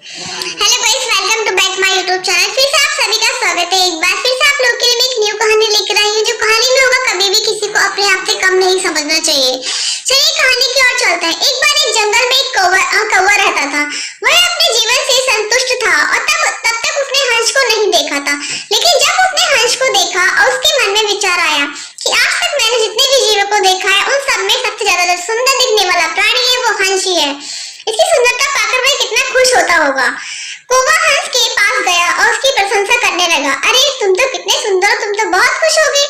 Hello guys, welcome to back my YouTube channel. फिर से आप सभी का स्वागत है। एक बार फिर से आप लोग के लिए मैं एक न्यू कहानी लेकर आई हूँ। जो कहानी में होगा, कभी भी किसी को अपने आप से कम नहीं समझना चाहिए। चलिए कहानी की ओर चलते हैं। एक बार एक जंगल में एक कौवा रहता था। वह अपने जीवन से संतुष्ट था और तब तक उसने हंस को नहीं देखा था। लेकिन जब उसने हंस को देखा और उसके मन में विचार आया कि आज तक मैंने जितने भी जीवों को देखा है उन सब में सबसे ज्यादा सुंदर दिखने वाला प्राणी है वो हंस ही है। इसकी सुंदरता पाकर वह कितना खुश होता होगा। कौवा हंस के पास गया और उसकी प्रशंसा करने लगा। अरे तुम तो कितने सुंदर हो, तुम तो बहुत खुश होगे।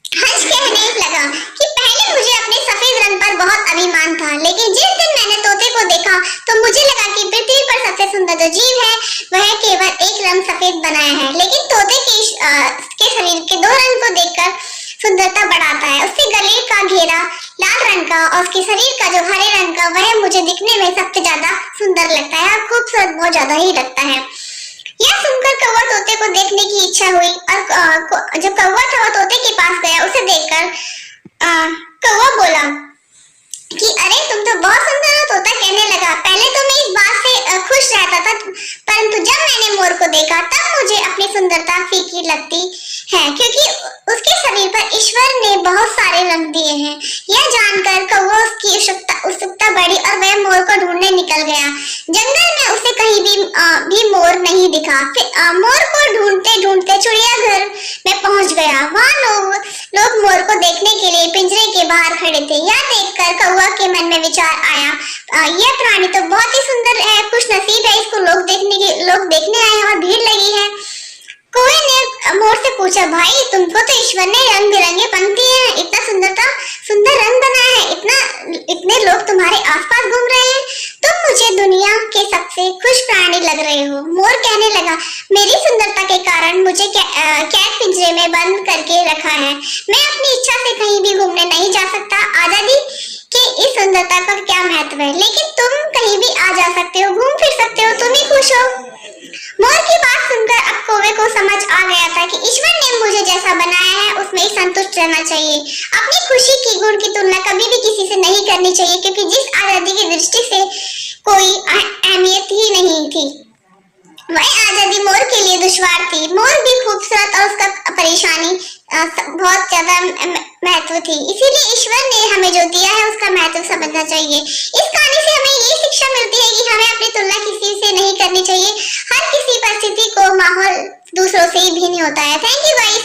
हंस कहने लगा कि पहले मुझे अपने सफेद रंग पर बहुत अभिमान था, लेकिन जिस दिन मैंने तोते को देखा तो मुझे लगा कि पृथ्वी पर सबसे सुंदर जो जीव है वह केवल एक रंग सफेद बनाया है। लेकिन तोते के शरीर के दो रंग को देखकर सुंदरता बढ़ाता है। उसके गले का घेरा लाल रंग का और उसके शरीर का जो हरे रंग का वह मुझे दिखने में सबसे ज्यादा सुंदर लगता है और खूबसूरत बहुत ज्यादा ही लगता है। यह सुनकर कौवा तोते को देखने की इच्छा हुई और जब कौवा था वह तोते के पास गया। उसे देखकर कौवा बोला कि अरे तुम तो बहुत सुंदर हो। तोता कहने लगा, पहले तो मैं इस बात से खुश रहता था, परंतु जब मैंने मोर को देखा तब मुझे अपनी सुंदरता फीकी लगती है, क्योंकि उसके शरीर पर ईश्वर ने बहुत सारे रंग दिए हैं। यह जानकर कौवा उसकी उत्सुकता बढ़ी और वह मोर को ढूंढने निकल गया। जंगल में उसे कहीं भी मोर नहीं दिखा। मोर को ढूंढते ढूंढते चिड़ियाघर में पहुंच गया। वहां लोग मोर को देखने के लिए पिंजरे के बाहर खड़े थे। यह देखकर कौवा के मन में विचार आया, यह प्राणी तो बहुत ही सुंदर है, खुश नसीब है, इसको लोग देखने आए हैं और भीड़ लगी है। कौवे ने मोर से पूछा, भाई तुमको तो ईश्वर ने रंग बिरंगे पंख दिए हैं, इतना सुंदर रंग बनाया है, इतने लोग तुम्हारे आसपास घूम रहे हैं, तुम मुझे दुनिया के सबसे खुश प्राणी लग रहे हो। मोर कहने लगा, मेरी सुंदरता के कारण मुझे कैद पिंजरे में बंद करके रखा है। मैं अपनी इच्छा से कहीं भी घूमने नहीं जा सकता। आजादी के इस सुंदरता का क्या महत्व है, लेकिन तुम कहीं भी आ जा सकते हो, घूम फिर सकते हो, तुम ही खुश हो। मोर की बात सुनकर अब कौवे को समझ आ गया था कि ईश्वर ने मुझे जैसा बनाया है उसमें ही संतुष्ट रहना चाहिए। अपनी खुशी की गुण की तुलना कभी भी किसी से नहीं करनी चाहिए, क्योंकि जिस आजादी की दृष्टि से कोई अहमियत ही नहीं थी, वह आजादी मोर के लिए दुश्वार थी। मोर भी खूबसूरत और उसका परेशानी बहुत ज्यादा महत्व थी, इसीलिए ईश्वर ने हमें जो दिया है उसका महत्व समझना चाहिए। इस कहानी से हमें ये शिक्षा मिलती है कि हमें अपनी तुलना किसी से नहीं करनी चाहिए। हर किसी परिस्थिति को माहौल दूसरों से ही भिन्न होता है। Thank you guys.